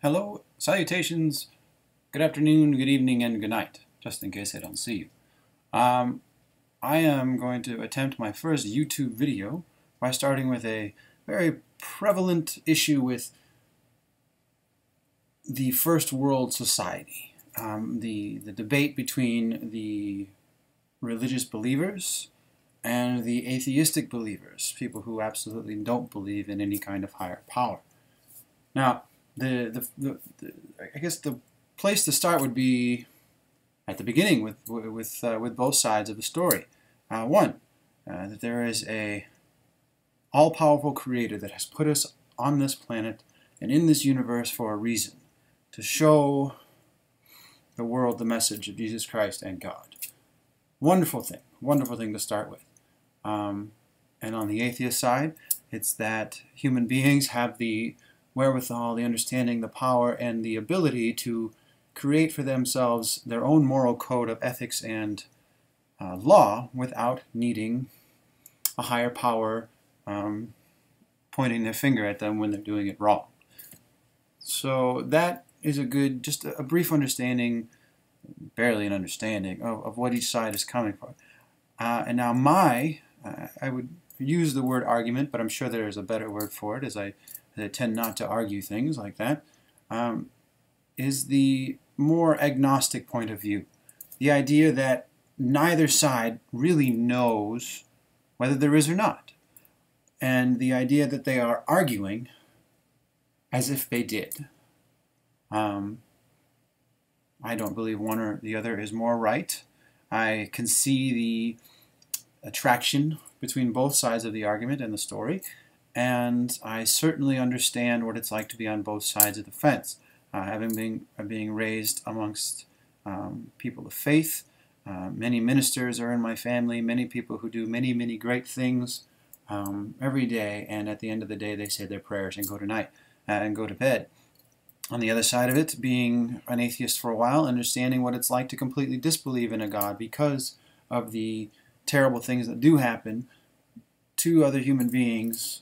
Hello, salutations, good afternoon, good evening, and good night, just in case I don't see you. I am going to attempt my first YouTube video by starting with a very prevalent issue with the first world society. The debate between the religious believers and the atheistic believers, people who absolutely don't believe in any kind of higher power. Now, I guess the place to start would be at the beginning with both sides of the story. That there is a all-powerful creator that has put us on this planet and in this universe for a reason, to show the world the message of Jesus Christ and God. Wonderful thing to start with. And on the atheist side, it's that human beings have the wherewithal, the understanding, the power, and the ability to create for themselves their own moral code of ethics and law without needing a higher power pointing their finger at them when they're doing it wrong. So that is just a brief understanding, barely an understanding, of what each side is coming from. And now I would use the word argument, but I'm sure there is a better word for it, as I tend not to argue things like that, is the more agnostic point of view. The idea that neither side really knows whether there is or not. And the idea that they are arguing as if they did. I don't believe one or the other is more right. I can see the attraction between both sides of the argument and the story. And I certainly understand what it's like to be on both sides of the fence, having being raised amongst people of faith. Many ministers are in my family, many people who do many great things every day, and at the end of the day they say their prayers and go to bed. On the other side of it, being an atheist for a while, understanding what it's like to completely disbelieve in a God because of the terrible things that do happen to other human beings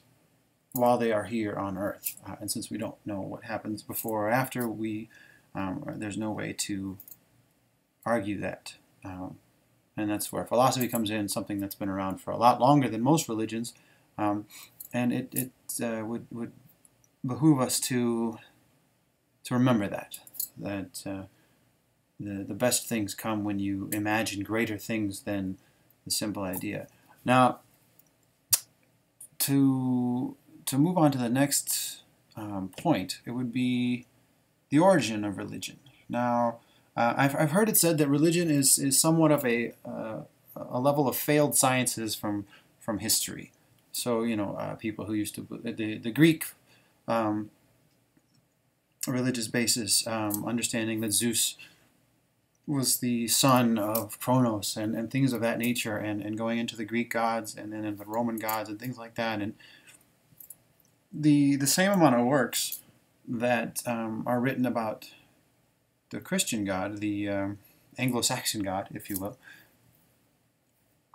while they are here on Earth. And since we don't know what happens before or after, there's no way to argue that. And that's where philosophy comes in, something that's been around for a lot longer than most religions. And it would behoove us to remember that the best things come when you imagine greater things than the simple idea. Now, to move on to the next point, it would be the origin of religion. Now, I've heard it said that religion is somewhat of a level of failed sciences from history. So, people who used to, the Greek religious basis, understanding that Zeus was the son of Kronos and things of that nature, and going into the Greek gods and then the Roman gods and things like that. And the same amount of works that are written about the Christian God, the Anglo-Saxon God, if you will,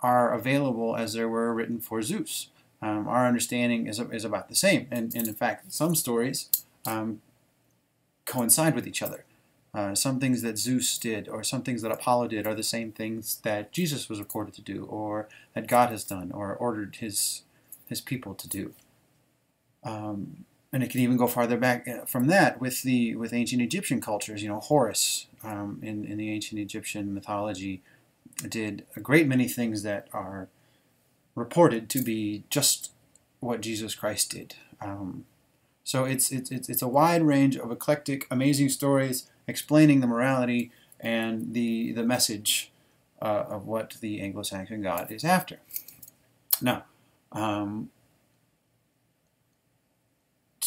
are available as there were written for Zeus. Our understanding is about the same, and in fact some stories coincide with each other. Some things that Zeus did or some things that Apollo did are the same things that Jesus was reported to do, or that God has done or ordered his people to do. And it can even go farther back from that with ancient Egyptian cultures. Horus in the ancient Egyptian mythology did a great many things that are reported to be just what Jesus Christ did. So it's a wide range of eclectic, amazing stories explaining the morality and the message of what the Anglo-Saxon God is after. Now,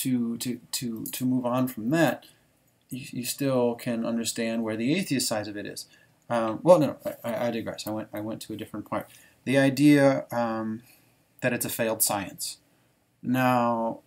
to move on from that, you still can understand where the atheist side of it is. Well, no, I digress. I went to a different part. The idea that it's a failed science. Now,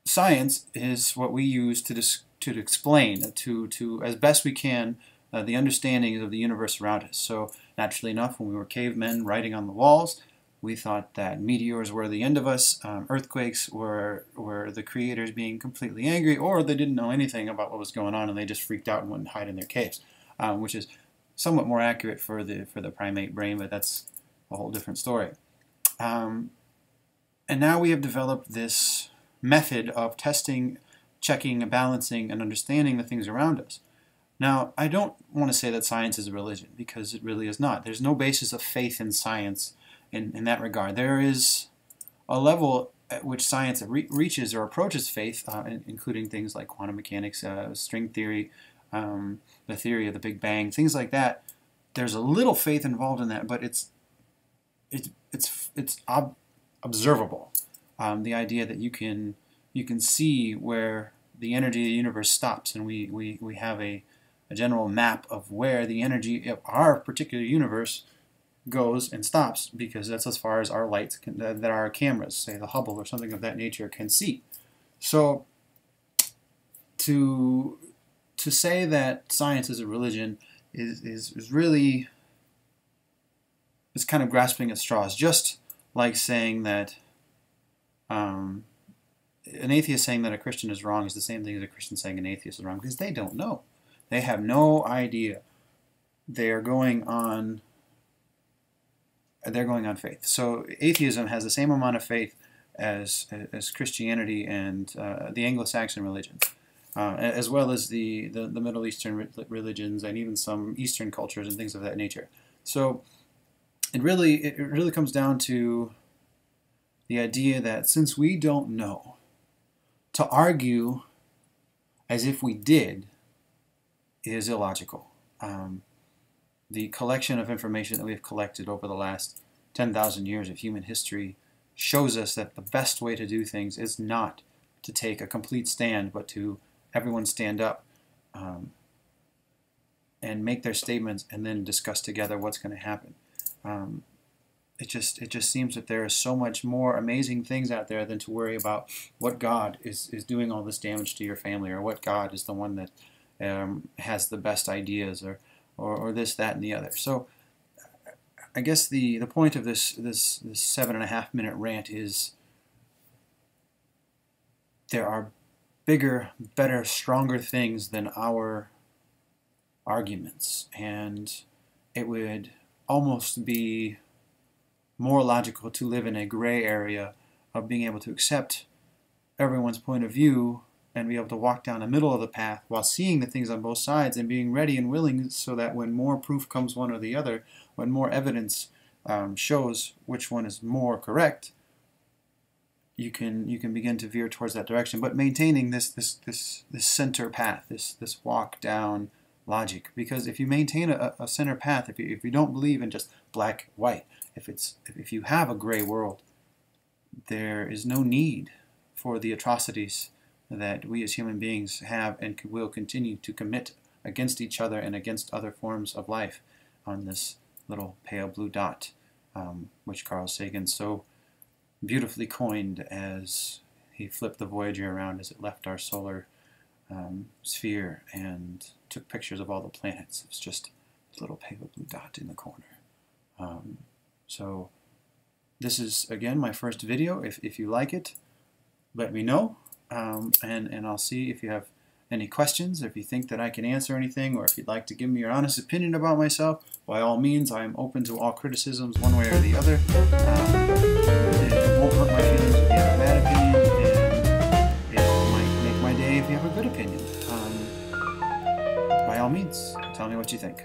science is what we use to explain, to as best we can, the understandings of the universe around us. So naturally enough, when we were cavemen writing on the walls, We thought that meteors were the end of us, earthquakes were the creators being completely angry, or they didn't know anything about what was going on and they just freaked out and went and hide in their caves, which is somewhat more accurate for the primate brain, but that's a whole different story. And now we have developed this method of testing, checking, balancing, and understanding the things around us. Now, I don't want to say that science is a religion, because it really is not. There's no basis of faith in science in that regard. There is a level at which science reaches or approaches faith, including things like quantum mechanics, string theory, the theory of the Big Bang, things like that. There's a little faith involved in that, but it's observable. The idea that you can see where the energy of the universe stops, and we have a general map of where the energy of our particular universe goes and stops, because that's as far as our lights that our cameras, say the Hubble or something of that nature, can see. So to say that science is a religion is really kind of grasping at straws, just like saying that an atheist saying that a Christian is wrong is the same thing as a Christian saying an atheist is wrong, because they don't know. They have no idea. They're going on faith. So atheism has the same amount of faith as Christianity and the Anglo-Saxon religions, as well as the Middle Eastern religions and even some Eastern cultures and things of that nature. So it really comes down to the idea that since we don't know, to argue as if we did is illogical. The collection of information that we've collected over the last 10,000 years of human history shows us that the best way to do things is not to take a complete stand, but to everyone stand up and make their statements and then discuss together what's going to happen. It just seems that there is so much more amazing things out there than to worry about what God is doing all this damage to your family, or what God is the one that has the best ideas, or this, that, and the other. So I guess the point of this 7.5-minute rant is there are bigger, better, stronger things than our arguments, and it would almost be more logical to live in a gray area of being able to accept everyone's point of view and be able to walk down the middle of the path while seeing the things on both sides and being ready and willing, so that when more proof comes one or the other, when more evidence shows which one is more correct, you can begin to veer towards that direction, but maintaining this center path, this walk down logic. Because if you maintain a center path, if you don't believe in just black, white, if you have a gray world, there is no need for the atrocities that we as human beings have and will continue to commit against each other and against other forms of life on this little pale blue dot, which Carl Sagan so beautifully coined as he flipped the Voyager around as it left our solar sphere and took pictures of all the planets. It's just a little pale blue dot in the corner. So this is, again, my first video. If you like it, let me know, and I'll see if you have any questions, if you think that I can answer anything, or if you'd like to give me your honest opinion about myself. By all means, I am open to all criticisms one way or the other. It won't hurt my feelings if you have a bad opinion, and it might make my day if you have a good opinion. By all means, tell me what you think.